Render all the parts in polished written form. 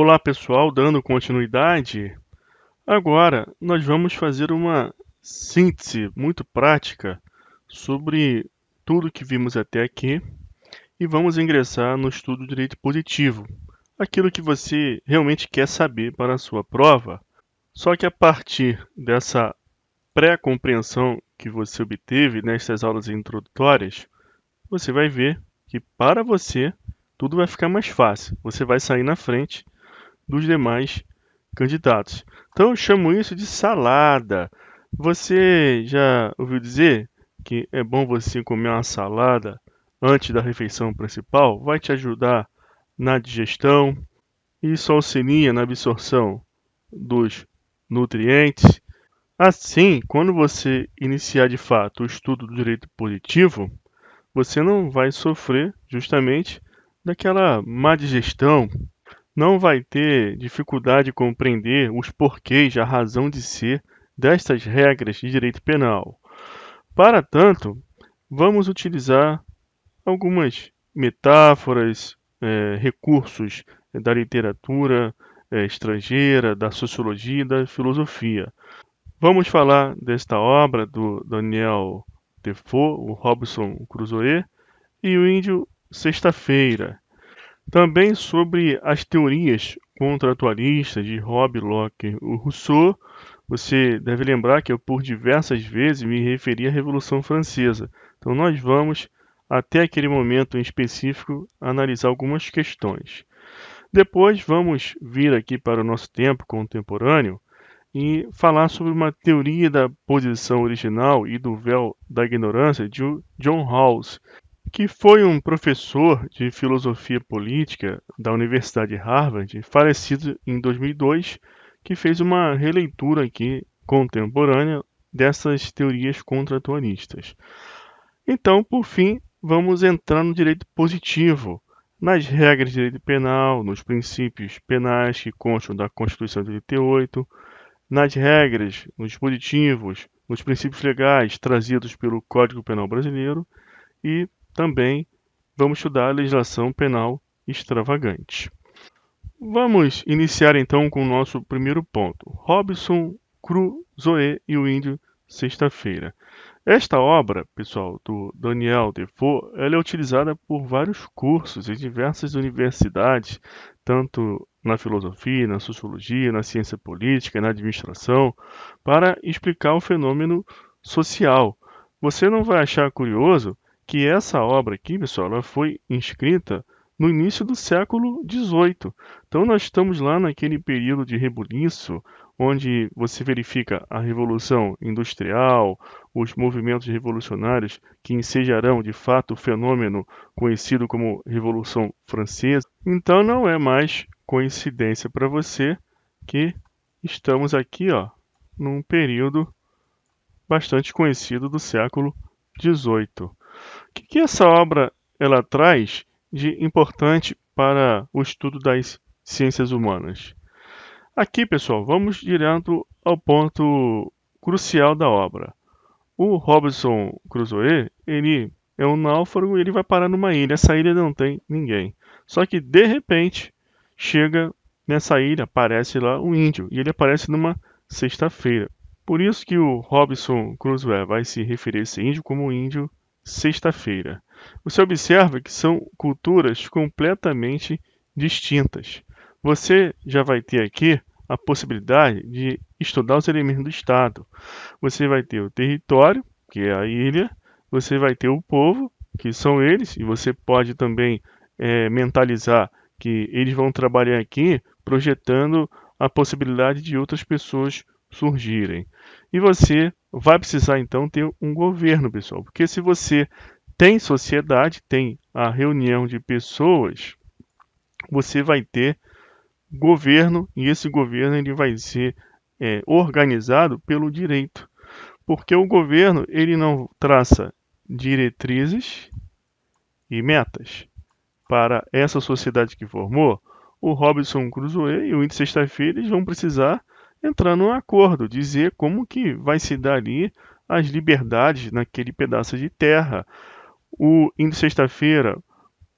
Olá pessoal, dando continuidade, agora nós vamos fazer uma síntese muito prática sobre tudo que vimos até aqui e vamos ingressar no estudo de direito positivo, aquilo que você realmente quer saber para a sua prova, só que a partir dessa pré-compreensão que você obteve nestas aulas introdutórias, você vai ver que para você tudo vai ficar mais fácil, você vai sair na frente dos demais candidatos. Então eu chamo isso de salada. Você já ouviu dizer que é bom você comer uma salada antes da refeição principal? Vai te ajudar na digestão, isso auxilia na absorção dos nutrientes. Assim, quando você iniciar de fato o estudo do direito positivo, você não vai sofrer justamente daquela má digestão, não vai ter dificuldade de compreender os porquês, a razão de ser destas regras de direito penal. Para tanto, vamos utilizar algumas metáforas, recursos da literatura estrangeira, da sociologia e da filosofia. Vamos falar desta obra do Daniel Defoe, o Robinson Crusoe, e o Índio Sexta-feira. Também sobre as teorias contratualistas de Hobbes, Locke e Rousseau, você deve lembrar que eu por diversas vezes me referi à Revolução Francesa. Então nós vamos, até aquele momento em específico, analisar algumas questões. Depois vamos vir aqui para o nosso tempo contemporâneo e falar sobre uma teoria da posição original e do véu da ignorância de John Rawls, que foi um professor de filosofia política da Universidade de Harvard, falecido em 2002, que fez uma releitura aqui contemporânea dessas teorias contratualistas. Então, por fim, vamos entrar no direito positivo, nas regras de direito penal, nos princípios penais que constam da Constituição de 88, nas regras, nos dispositivos, nos princípios legais trazidos pelo Código Penal Brasileiro e também vamos estudar a legislação penal extravagante. Vamos iniciar então com o nosso primeiro ponto: Robinson Crusoe e o Índio Sexta-feira. Esta obra, pessoal, do Daniel Defoe, ela é utilizada por vários cursos em diversas universidades, tanto na filosofia, na sociologia, na ciência política, na administração, para explicar o fenômeno social. Você não vai achar curioso que essa obra aqui, pessoal, ela foi escrita no início do século XVIII. Então nós estamos lá naquele período de rebuliço, onde você verifica a Revolução Industrial, os movimentos revolucionários que ensejarão de fato o fenômeno conhecido como Revolução Francesa. Então não é mais coincidência para você que estamos aqui, num período bastante conhecido do século XVIII. O que essa obra ela traz de importante para o estudo das ciências humanas? Aqui, pessoal, vamos direto ao ponto crucial da obra. O Robinson Crusoe, ele é um náufrago e ele vai parar numa ilha. Essa ilha não tem ninguém. Só que, de repente, chega nessa ilha, aparece lá um índio. E ele aparece numa sexta-feira. Por isso que o Robinson Crusoe vai se referir a esse índio como índio sexta-feira. Você observa que são culturas completamente distintas. Você já vai ter aqui a possibilidade de estudar os elementos do Estado. Você vai ter o território, que é a ilha, você vai ter o povo, que são eles, e você pode também mentalizar que eles vão trabalhar aqui projetando a possibilidade de outras pessoas surgirem. E você vai precisar então ter um governo, pessoal, porque se você tem sociedade, tem a reunião de pessoas, você vai ter governo e esse governo ele vai ser organizado pelo direito, porque o governo ele não traça diretrizes e metas para essa sociedade que formou. O Robinson Crusoe e o Índio Sexta-feira eles vão precisar entrar num acordo, dizer como que vai se dar ali as liberdades naquele pedaço de terra. O Índio Sexta-feira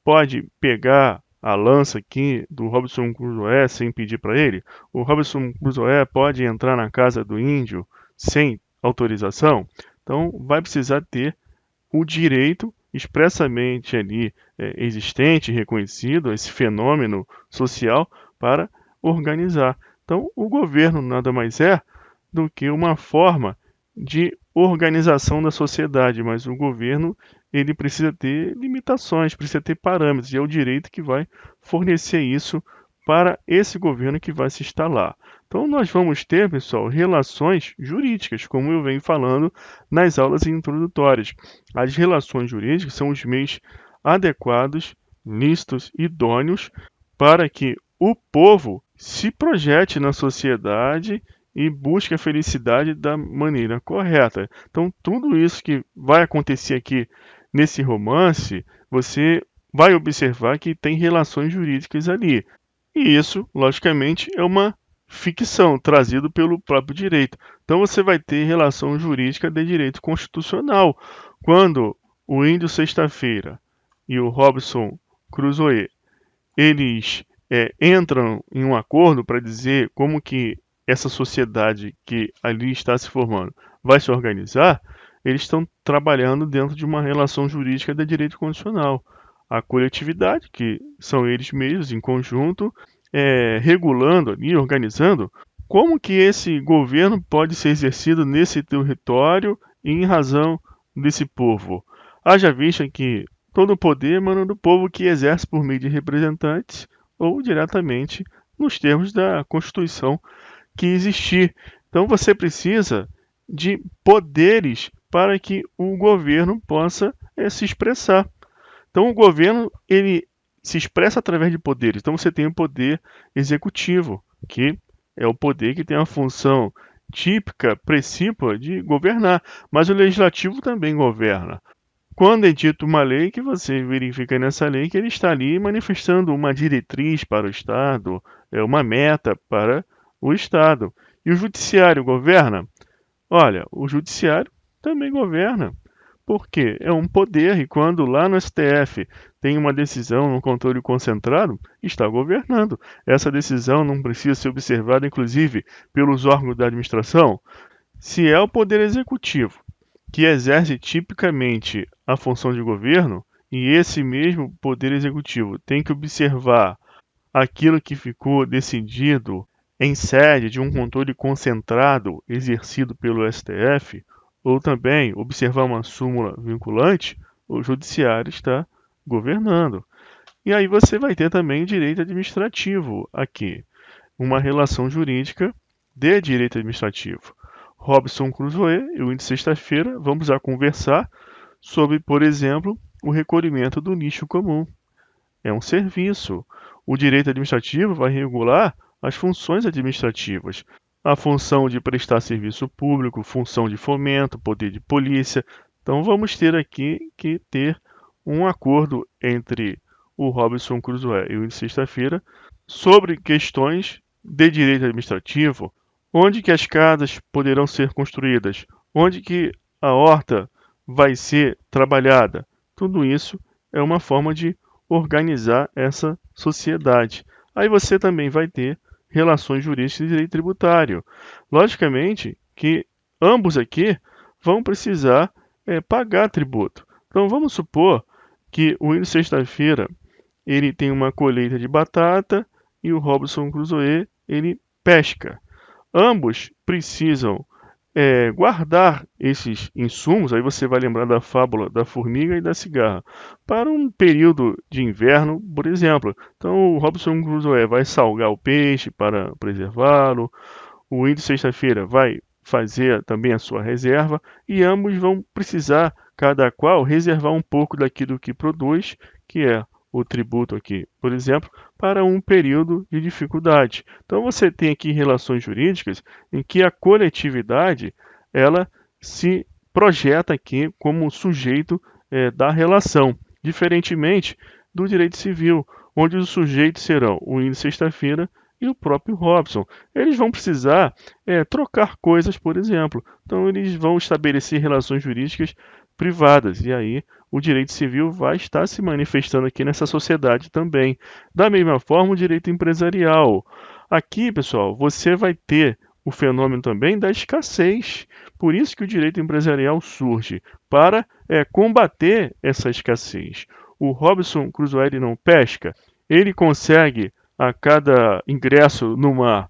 pode pegar a lança aqui do Robinson Crusoe sem pedir para ele? O Robinson Crusoe pode entrar na casa do índio sem autorização? Então, vai precisar ter o direito expressamente ali existente, reconhecido, esse fenômeno social para organizar. Então, o governo nada mais é do que uma forma de organização da sociedade, mas o governo ele precisa ter limitações, precisa ter parâmetros, e é o direito que vai fornecer isso para esse governo que vai se instalar. Então, nós vamos ter, pessoal, relações jurídicas, como eu venho falando nas aulas introdutórias. As relações jurídicas são os meios adequados, lícitos, idôneos para que o povo se projete na sociedade e busque a felicidade da maneira correta. Então, tudo isso que vai acontecer aqui nesse romance, você vai observar que tem relações jurídicas ali. E isso, logicamente, é uma ficção trazida pelo próprio direito. Então, você vai ter relação jurídica de direito constitucional. Quando o Índio Sexta-feira e o Robinson Crusoe eles entram em um acordo para dizer como que essa sociedade que ali está se formando vai se organizar, eles estão trabalhando dentro de uma relação jurídica de direito constitucional. A coletividade, que são eles mesmos em conjunto, regulando ali, organizando como que esse governo pode ser exercido nesse território e em razão desse povo. Haja vista que todo o poder emana do povo que exerce por meio de representantes ou diretamente nos termos da Constituição que existir. Então você precisa de poderes para que o governo possa se expressar. Então o governo ele se expressa através de poderes. Então você tem o poder executivo, que é o poder que tem a função típica, principal de governar, mas o legislativo também governa. Quando é dito uma lei, que você verifica nessa lei que ele está ali manifestando uma diretriz para o Estado, uma meta para o Estado. E o judiciário governa? Olha, o judiciário também governa. Por quê? É um poder e quando lá no STF tem uma decisão, um controle concentrado, está governando. Essa decisão não precisa ser observada, inclusive, pelos órgãos da administração. Se é o poder executivo que exerce tipicamente a função de governo, e esse mesmo poder executivo tem que observar aquilo que ficou decidido em sede de um controle concentrado exercido pelo STF, ou também observar uma súmula vinculante, o judiciário está governando. E aí você vai ter também direito administrativo aqui, uma relação jurídica de direito administrativo. Robinson Crusoe e o Índio Sexta-feira vamos a conversar sobre, por exemplo, o recolhimento do lixo comum. É um serviço. O direito administrativo vai regular as funções administrativas. A função de prestar serviço público, função de fomento, poder de polícia. Então vamos ter aqui que ter um acordo entre o Robinson Crusoe e o Índio Sexta-feira sobre questões de direito administrativo, onde que as casas poderão ser construídas, onde que a horta vai ser trabalhada. Tudo isso é uma forma de organizar essa sociedade. Aí você também vai ter relações jurídicas e direito tributário. Logicamente que ambos aqui vão precisar pagar tributo. Então vamos supor que o Índio Sexta-feira ele tem uma colheita de batata e o Robinson Crusoe ele pesca. Ambos precisam guardar esses insumos, aí você vai lembrar da fábula da formiga e da cigarra, para um período de inverno, por exemplo. Então o Robinson Crusoe vai salgar o peixe para preservá-lo, o Índio Sexta-feira vai fazer também a sua reserva e ambos vão precisar, cada qual, reservar um pouco daquilo que produz, que é o tributo aqui, por exemplo, para um período de dificuldade. Então você tem aqui relações jurídicas em que a coletividade ela se projeta aqui como sujeito da relação, diferentemente do direito civil, onde os sujeitos serão o Índio Sexta-feira e o próprio Robson. Eles vão precisar trocar coisas, por exemplo. Então eles vão estabelecer relações jurídicas privadas. E aí o direito civil vai estar se manifestando aqui nessa sociedade também. Da mesma forma, o direito empresarial. Aqui, pessoal, você vai ter o fenômeno também da escassez. Por isso que o direito empresarial surge, para combater essa escassez. O Robinson Crusoe ele não pesca, ele consegue a cada ingresso no mar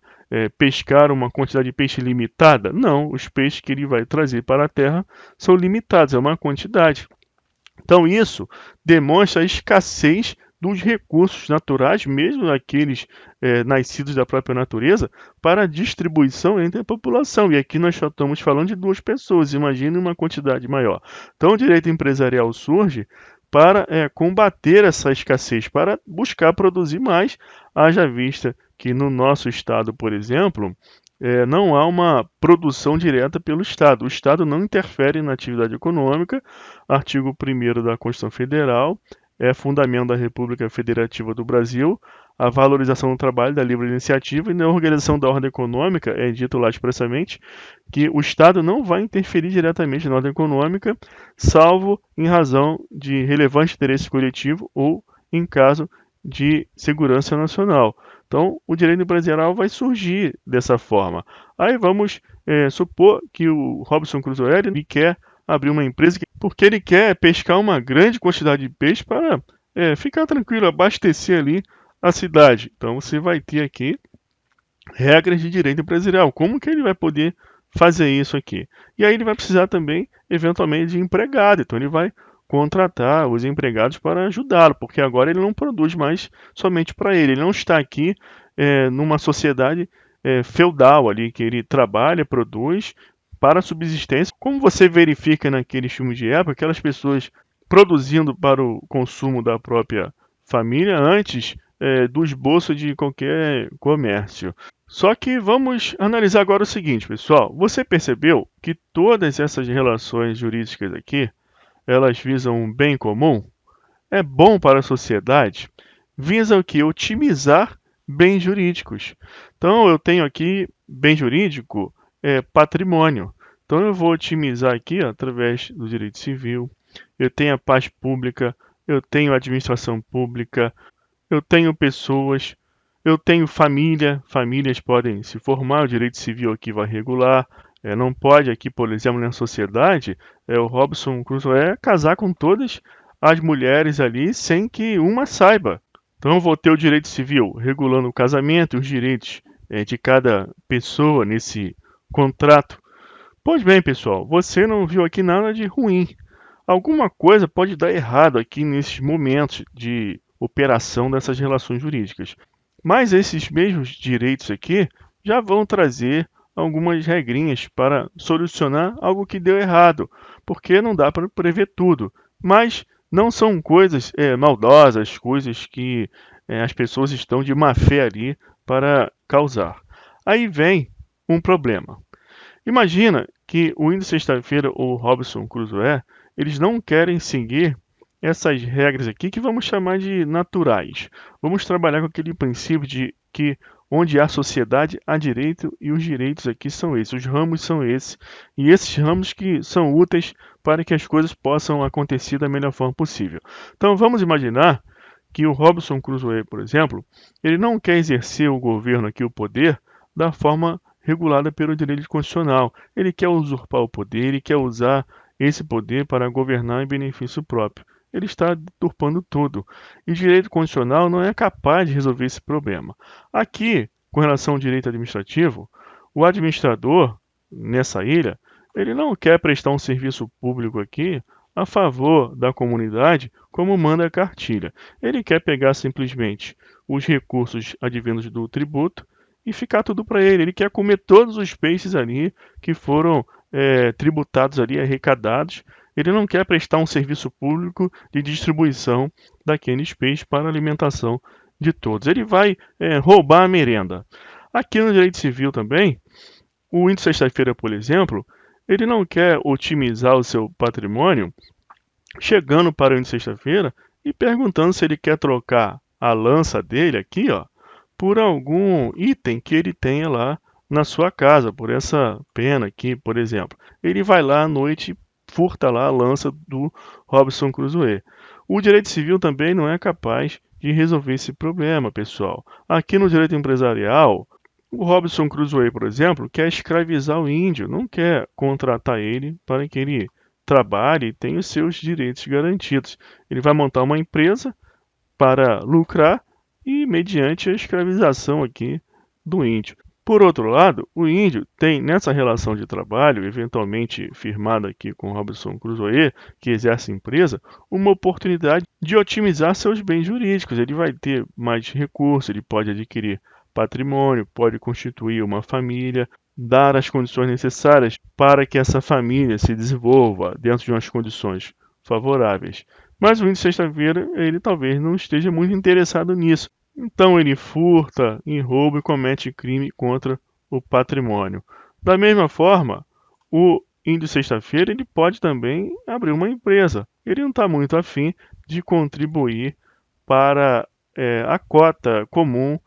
pescar uma quantidade de peixe limitada? Não, os peixes que ele vai trazer para a terra são limitados, é uma quantidade. Então, isso demonstra a escassez dos recursos naturais, mesmo aqueles nascidos da própria natureza, para a distribuição entre a população. E aqui nós só estamos falando de 2 pessoas, imagine uma quantidade maior. Então, o direito empresarial surge para combater essa escassez, para buscar produzir mais, haja vista que no nosso estado, por exemplo, não há uma produção direta pelo Estado. O Estado não interfere na atividade econômica. Artigo 1º da Constituição Federal é fundamento da República Federativa do Brasil. A valorização do trabalho, da livre iniciativa e na organização da ordem econômica é dito lá expressamente que o Estado não vai interferir diretamente na ordem econômica, salvo em razão de relevante interesse coletivo ou em caso de segurança nacional. Então, o direito empresarial vai surgir dessa forma. Aí vamos supor que o Robinson Crusoe ele quer abrir uma empresa porque ele quer pescar uma grande quantidade de peixe para ficar tranquilo, abastecer ali a cidade. Então, você vai ter aqui regras de direito empresarial. Como que ele vai poder fazer isso aqui? E aí ele vai precisar também, eventualmente, de empregado. Então, ele vai contratar os empregados para ajudá-lo, porque agora ele não produz mais somente para ele. Ele não está aqui numa sociedade feudal ali, que ele trabalha, produz para a subsistência. Como você verifica naqueles filmes de época, aquelas pessoas produzindo para o consumo da própria família antes do esboço de qualquer comércio. Só que vamos analisar agora o seguinte, pessoal. Você percebeu que todas essas relações jurídicas aqui, elas visam um bem comum? É bom para a sociedade? Visa o que? Otimizar bens jurídicos. Então, eu tenho aqui bem jurídico, patrimônio. Então, eu vou otimizar aqui através do direito civil. Eu tenho a paz pública, eu tenho a administração pública, eu tenho pessoas, eu tenho família, famílias podem se formar, o direito civil aqui vai regular. Não pode aqui, por exemplo, na sociedade, o Robinson Crusoe casar com todas as mulheres ali sem que uma saiba. Então eu vou ter o direito civil regulando o casamento e os direitos de cada pessoa nesse contrato. Pois bem, pessoal, você não viu aqui nada de ruim. Alguma coisa pode dar errado aqui nesses momentos de operação dessas relações jurídicas. Mas esses mesmos direitos aqui já vão trazer algumas regrinhas para solucionar algo que deu errado, porque não dá para prever tudo. Mas não são coisas maldosas, coisas que as pessoas estão de má fé ali para causar. Aí vem um problema. Imagina que o Índio Sexta-feira ou Robinson Crusoe, eles não querem seguir essas regras aqui que vamos chamar de naturais. Vamos trabalhar com aquele princípio de que onde há sociedade, há direito, e os direitos aqui são esses, os ramos são esses, e esses ramos que são úteis para que as coisas possam acontecer da melhor forma possível. Então vamos imaginar que o Robinson Crusoe, por exemplo, ele não quer exercer o governo aqui, o poder, da forma regulada pelo direito constitucional. Ele quer usurpar o poder, ele quer usar esse poder para governar em benefício próprio. Ele está deturpando tudo. E o direito constitucional não é capaz de resolver esse problema. Aqui, com relação ao direito administrativo, o administrador, nessa ilha, ele não quer prestar um serviço público aqui a favor da comunidade, como manda a cartilha. Ele quer pegar simplesmente os recursos advindos do tributo e ficar tudo para ele. Ele quer comer todos os peixes ali que foram tributados ali, arrecadados. Ele não quer prestar um serviço público de distribuição daqueles peixes para a alimentação de todos. Ele vai roubar a merenda. Aqui no direito civil também, o índio Sexta-feira, por exemplo, ele não quer otimizar o seu patrimônio chegando para o índio Sexta-feira e perguntando se ele quer trocar a lança dele aqui, ó, por algum item que ele tenha lá na sua casa, por essa pena aqui, por exemplo. Ele vai lá à noite furta lá a lança do Robinson Crusoe. O direito civil também não é capaz de resolver esse problema, pessoal. Aqui no direito empresarial, o Robinson Crusoe, por exemplo, quer escravizar o índio, não quer contratar ele para que ele trabalhe e tenha os seus direitos garantidos. Ele vai montar uma empresa para lucrar e mediante a escravização aqui do índio. Por outro lado, o índio tem nessa relação de trabalho, eventualmente firmada aqui com Robinson Crusoe, que exerce empresa, uma oportunidade de otimizar seus bens jurídicos. Ele vai ter mais recursos, ele pode adquirir patrimônio, pode constituir uma família, dar as condições necessárias para que essa família se desenvolva dentro de umas condições favoráveis. Mas o índio sexta-feira, ele talvez não esteja muito interessado nisso. Então ele furta, rouba e comete crime contra o patrimônio. Da mesma forma, o índio sexta-feira ele pode também abrir uma empresa. Ele não está muito afim de contribuir para a cota comum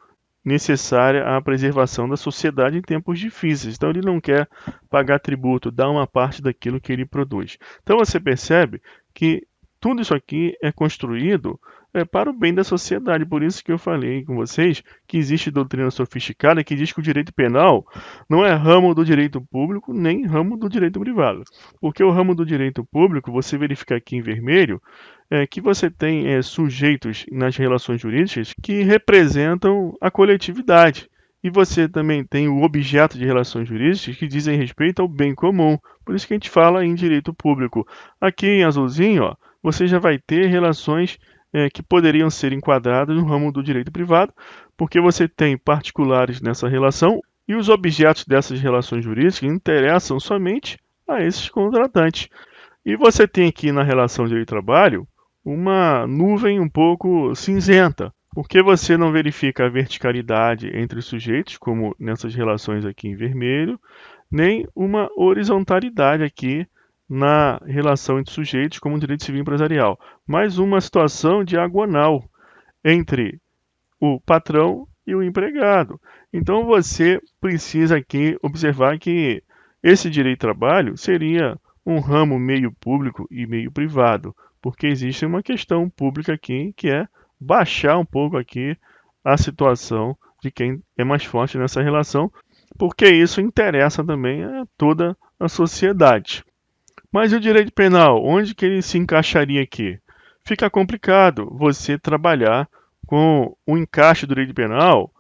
necessária à preservação da sociedade em tempos difíceis. Então ele não quer pagar tributo, dar uma parte daquilo que ele produz. Então você percebe que tudo isso aqui é construído para o bem da sociedade. Por isso que eu falei com vocês que existe doutrina sofisticada que diz que o direito penal não é ramo do direito público nem ramo do direito privado. Porque o ramo do direito público, você verifica aqui em vermelho, que você tem sujeitos nas relações jurídicas que representam a coletividade. E você também tem o objeto de relações jurídicas que dizem respeito ao bem comum. Por isso que a gente fala em direito público. Aqui em azulzinho, ó, você já vai ter relações que poderiam ser enquadradas no ramo do direito privado, porque você tem particulares nessa relação e os objetos dessas relações jurídicas interessam somente a esses contratantes. E você tem aqui na relação direito-trabalho uma nuvem um pouco cinzenta, porque você não verifica a verticalidade entre os sujeitos, como nessas relações aqui em vermelho, nem uma horizontalidade aqui na relação entre sujeitos, como o direito civil empresarial, mas uma situação diagonal entre o patrão e o empregado. Então você precisa aqui observar que esse direito do trabalho seria um ramo meio público e meio privado, porque existe uma questão pública aqui que é baixar um pouco aqui a situação de quem é mais forte nessa relação, porque isso interessa também a toda a sociedade. Mas e o direito penal? Onde que ele se encaixaria aqui? Fica complicado você trabalhar com o encaixe do direito penal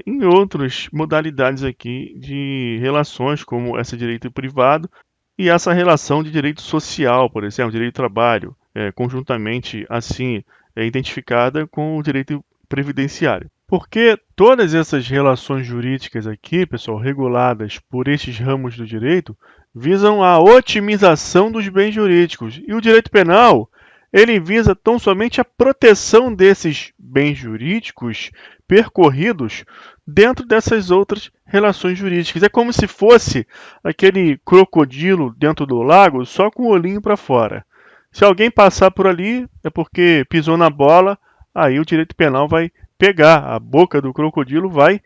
em outras modalidades aqui de relações, como esse direito privado e essa relação de direito social, por exemplo, direito do trabalho, conjuntamente assim identificada com o direito previdenciário. Porque todas essas relações jurídicas aqui, pessoal, reguladas por estes ramos do direito, visam a otimização dos bens jurídicos. E o direito penal, ele visa tão somente a proteção desses bens jurídicos percorridos dentro dessas outras relações jurídicas. É como se fosse aquele crocodilo dentro do lago só com o olhinho para fora. Se alguém passar por ali, é porque pisou na bola, aí o direito penal vai pegar, a boca do crocodilo vai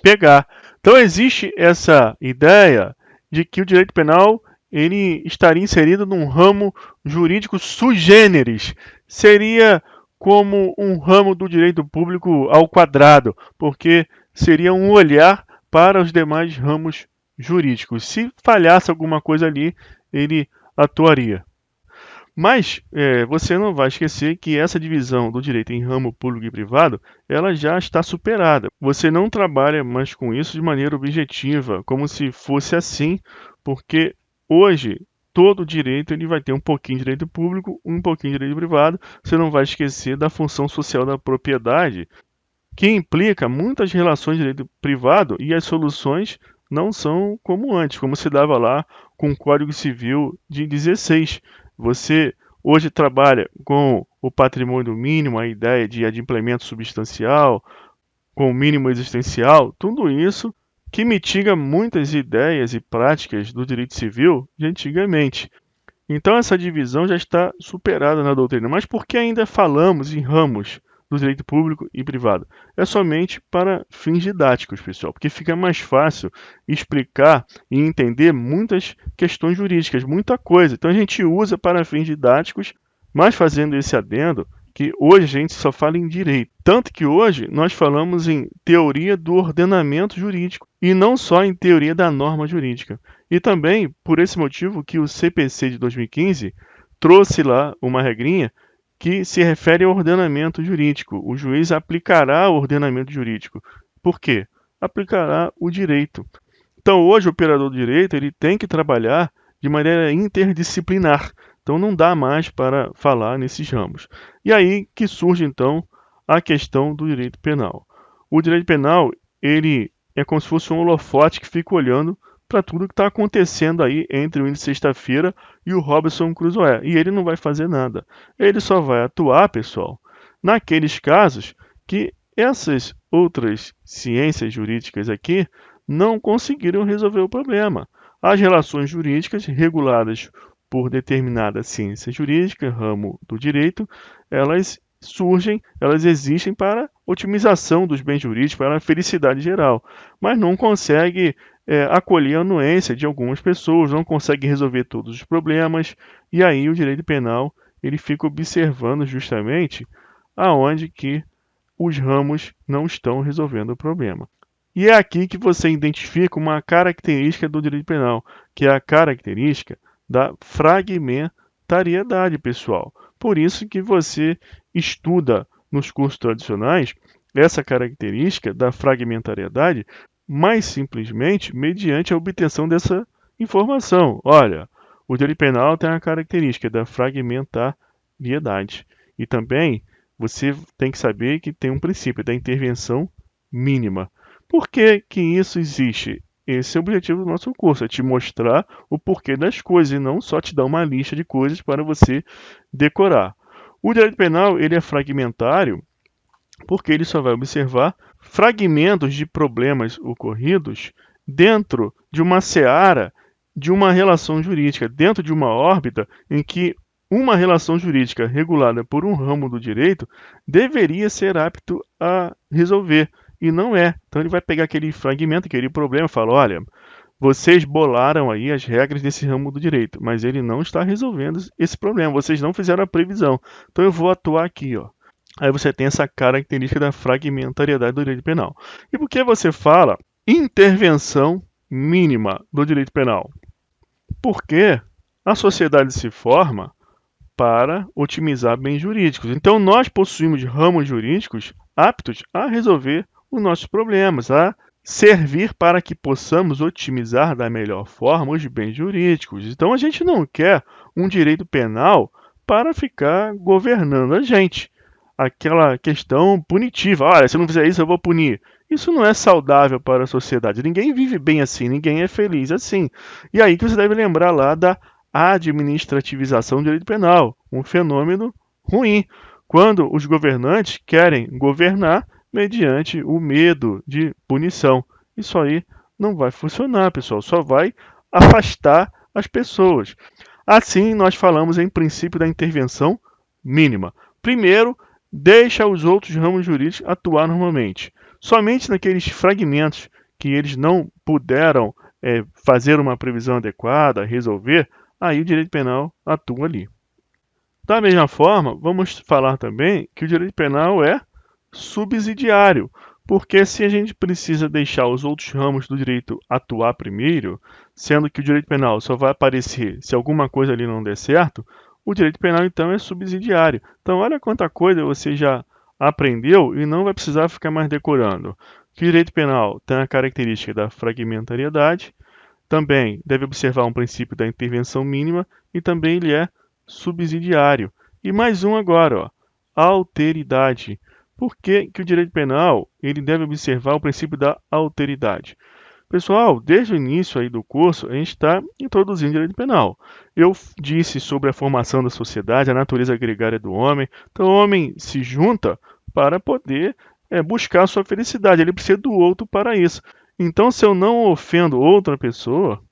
pegar. Então existe essa ideia de que o direito penal ele estaria inserido num ramo jurídico sui generis. Seria como um ramo do direito público ao quadrado, porque seria um olhar para os demais ramos jurídicos. Se falhasse alguma coisa ali, ele atuaria. Mas você não vai esquecer que essa divisão do direito em ramo público e privado, ela já está superada. Você não trabalha mais com isso de maneira objetiva, como se fosse assim, porque hoje todo direito ele vai ter um pouquinho de direito público, um pouquinho de direito privado. Você não vai esquecer da função social da propriedade, que implica muitas relações de direito privado e as soluções não são como antes, como se dava lá com o Código Civil de 16. Você hoje trabalha com o patrimônio mínimo, a ideia de adimplemento substancial, com o mínimo existencial, tudo isso que mitiga muitas ideias e práticas do direito civil de antigamente. Então essa divisão já está superada na doutrina. Mas por que ainda falamos em ramos do direito público e privado. É somente para fins didáticos, pessoal, porque fica mais fácil explicar e entender muitas questões jurídicas, muita coisa. Então a gente usa para fins didáticos, mas fazendo esse adendo, que hoje a gente só fala em direito. Tanto que hoje nós falamos em teoria do ordenamento jurídico e não só em teoria da norma jurídica. E também por esse motivo que o CPC de 2015 trouxe lá uma regrinha que se refere ao ordenamento jurídico. O juiz aplicará o ordenamento jurídico. Por quê? Aplicará o direito. Então, hoje, o operador do direito ele tem que trabalhar de maneira interdisciplinar. Então, não dá mais para falar nesses ramos. E aí que surge, então, a questão do direito penal. O direito penal, ele é como se fosse um holofote que fica olhando para tudo que está acontecendo aí entre o índice sexta-feira e o Robinson Crusoe. E ele não vai fazer nada. Ele só vai atuar, pessoal, naqueles casos que essas outras ciências jurídicas aqui não conseguiram resolver o problema. As relações jurídicas reguladas por determinada ciência jurídica, ramo do direito, elas surgem, elas existem para otimização dos bens jurídicos, para a felicidade geral, mas não consegue acolher a anuência de algumas pessoas, não consegue resolver todos os problemas, e aí o direito penal ele fica observando justamente aonde que os ramos não estão resolvendo o problema. E é aqui que você identifica uma característica do direito penal, que é a característica da fragmentariedade, pessoal. Por isso que você estuda nos cursos tradicionais essa característica da fragmentariedade, mais simplesmente mediante a obtenção dessa informação. Olha, o direito penal tem a característica da fragmentariedade. E também você tem que saber que tem um princípio da intervenção mínima. Por que que isso existe? Esse é o objetivo do nosso curso, é te mostrar o porquê das coisas e não só te dar uma lista de coisas para você decorar. O direito penal ele é fragmentário porque ele só vai observar fragmentos de problemas ocorridos dentro de uma seara de uma relação jurídica, dentro de uma órbita em que uma relação jurídica regulada por um ramo do direito deveria ser apto a resolver, e não é. Então ele vai pegar aquele fragmento, aquele problema e fala, olha, vocês bolaram aí as regras desse ramo do direito, mas ele não está resolvendo esse problema, vocês não fizeram a previsão. Então eu vou atuar aqui, ó. Aí você tem essa característica da fragmentariedade do direito penal. E por que você fala intervenção mínima do direito penal? Porque a sociedade se forma para otimizar bens jurídicos. Então nós possuímos ramos jurídicos aptos a resolver os nossos problemas, a servir para que possamos otimizar da melhor forma os bens jurídicos. Então a gente não quer um direito penal para ficar governando a gente. Aquela questão punitiva, olha, se eu não fizer isso eu vou punir. Isso não é saudável para a sociedade. Ninguém vive bem assim, ninguém é feliz assim. E aí que você deve lembrar lá da administrativização do direito penal, um fenômeno ruim, quando os governantes querem governar mediante o medo de punição. Isso aí não vai funcionar, pessoal, só vai afastar as pessoas. Assim, nós falamos em princípio da intervenção mínima. Primeiro, deixa os outros ramos jurídicos atuar normalmente. Somente naqueles fragmentos que eles não puderam fazer uma previsão adequada, resolver, aí o direito penal atua ali. Da mesma forma, vamos falar também que o direito penal é subsidiário, porque se a gente precisa deixar os outros ramos do direito atuar primeiro, sendo que o direito penal só vai aparecer se alguma coisa ali não der certo, o direito penal então é subsidiário. Então olha quanta coisa você já aprendeu e não vai precisar ficar mais decorando. O direito penal tem a característica da fragmentariedade, também deve observar um princípio da intervenção mínima e também ele é subsidiário. E mais um agora, ó, alteridade. Por que que o direito penal ele deve observar o princípio da alteridade? Pessoal, desde o início aí do curso, a gente está introduzindo o direito penal. Eu disse sobre a formação da sociedade, a natureza gregária do homem. Então, o homem se junta para poder buscar a sua felicidade. Ele precisa do outro para isso. Então, se eu não ofendo outra pessoa,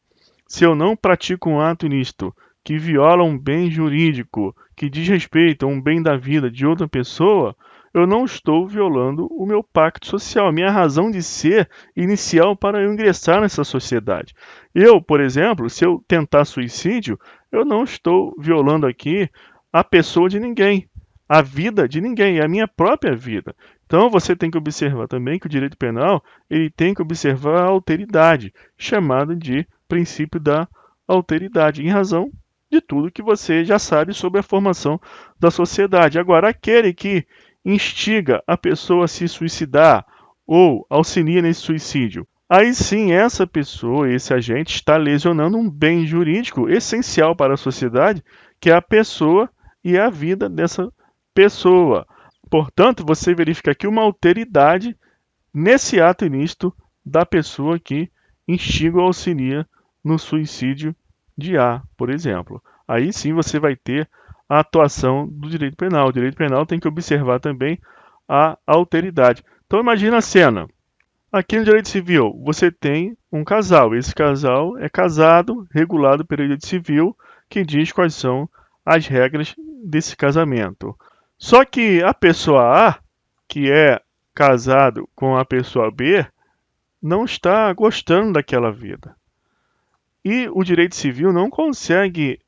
se eu não pratico um ato ilícito que viola um bem jurídico, que diz respeito a um bem da vida de outra pessoa, eu não estou violando o meu pacto social, a minha razão de ser inicial para eu ingressar nessa sociedade. Eu, por exemplo, se eu tentar suicídio, eu não estou violando aqui a pessoa de ninguém, a vida de ninguém, é a minha própria vida. Então você tem que observar também que o direito penal ele tem que observar a alteridade, chamada de princípio da alteridade, em razão de tudo que você já sabe sobre a formação da sociedade. Agora, aquele que instiga a pessoa a se suicidar ou auxilia nesse suicídio, aí sim essa pessoa, esse agente, está lesionando um bem jurídico essencial para a sociedade, que é a pessoa e a vida dessa pessoa. Portanto, você verifica aqui uma alteridade nesse ato ilícito da pessoa que instiga ou auxilia no suicídio de A, por exemplo. Aí sim você vai ter a atuação do direito penal. O direito penal tem que observar também a alteridade. Então imagina a cena. Aqui no direito civil, você tem um casal. Esse casal é casado, regulado pelo direito civil, que diz quais são as regras desse casamento. Só que a pessoa A, que é casado com a pessoa B, não está gostando daquela vida. E o direito civil não consegue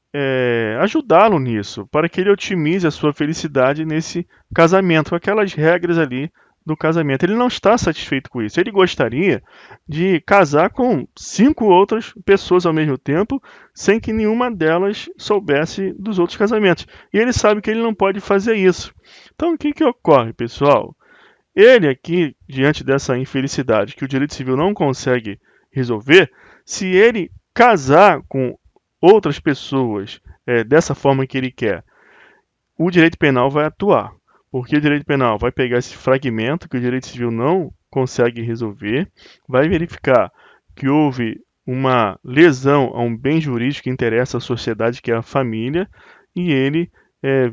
ajudá-lo nisso, para que ele otimize a sua felicidade nesse casamento, com aquelas regras ali do casamento. Ele não está satisfeito com isso. Ele gostaria de casar com 5 outras pessoas ao mesmo tempo, sem que nenhuma delas soubesse dos outros casamentos. E ele sabe que ele não pode fazer isso. Então, o que ocorre, pessoal? Ele aqui, diante dessa infelicidade que o direito civil não consegue resolver, se ele casar com outras pessoas dessa forma que ele quer, o direito penal vai atuar. Porque o direito penal vai pegar esse fragmento que o direito civil não consegue resolver, vai verificar que houve uma lesão a um bem jurídico que interessa à sociedade, que é a família, e ele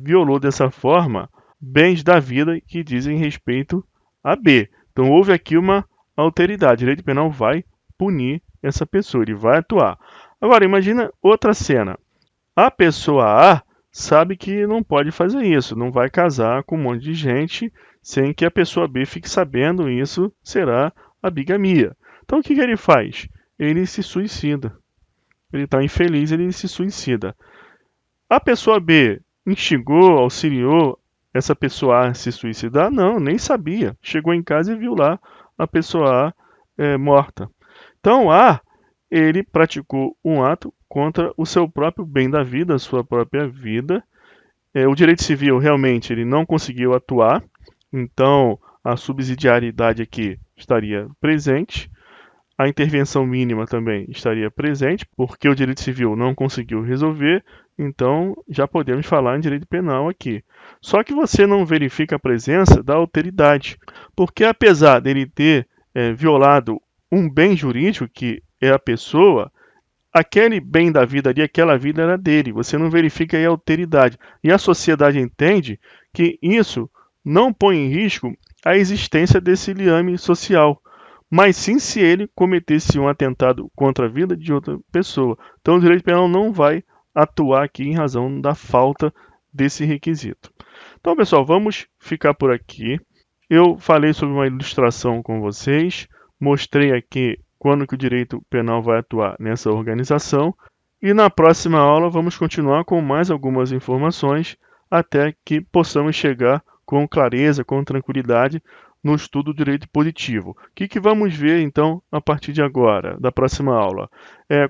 violou dessa forma bens da vida que dizem respeito a B. Então houve aqui uma alteridade. O direito penal vai punir essa pessoa, ele vai atuar. Agora imagina outra cena. A pessoa A sabe que não pode fazer isso, não vai casar com um monte de gente sem que a pessoa B fique sabendo, isso será a bigamia. Então o que ele faz? Ele se suicida. Ele está infeliz, ele se suicida. A pessoa B instigou, auxiliou essa pessoa A se suicidar? Não, nem sabia. Chegou em casa e viu lá a pessoa A morta. Então A, ele praticou um ato contra o seu próprio bem da vida, a sua própria vida. O direito civil realmente ele não conseguiu atuar, então a subsidiariedade aqui estaria presente. A intervenção mínima também estaria presente, porque o direito civil não conseguiu resolver, então já podemos falar em direito penal aqui. Só que você não verifica a presença da alteridade, porque apesar dele ter violado um bem jurídico, que é a pessoa, aquele bem da vida ali, aquela vida era dele, você não verifica aí a alteridade. E a sociedade entende que isso não põe em risco a existência desse liame social, mas sim se ele cometesse um atentado contra a vida de outra pessoa. Então o direito penal não vai atuar aqui em razão da falta desse requisito. Então, pessoal, vamos ficar por aqui. Eu falei sobre uma ilustração com vocês, mostrei aqui quando que o direito penal vai atuar nessa organização, e na próxima aula vamos continuar com mais algumas informações até que possamos chegar com clareza, com tranquilidade no estudo do direito positivo. O que vamos ver então a partir de agora, da próxima aula?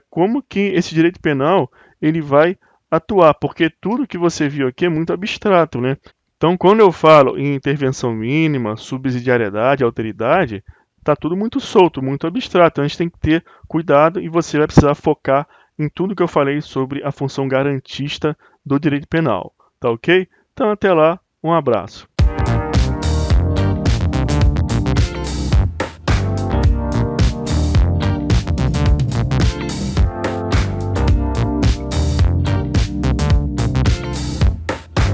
Como que esse direito penal ele vai atuar, porque tudo que você viu aqui é muito abstrato, né? Então, quando eu falo em intervenção mínima, subsidiariedade, alteridade, está tudo muito solto, muito abstrato. Então, a gente tem que ter cuidado e você vai precisar focar em tudo que eu falei sobre a função garantista do direito penal. Tá ok? Então, até lá, um abraço.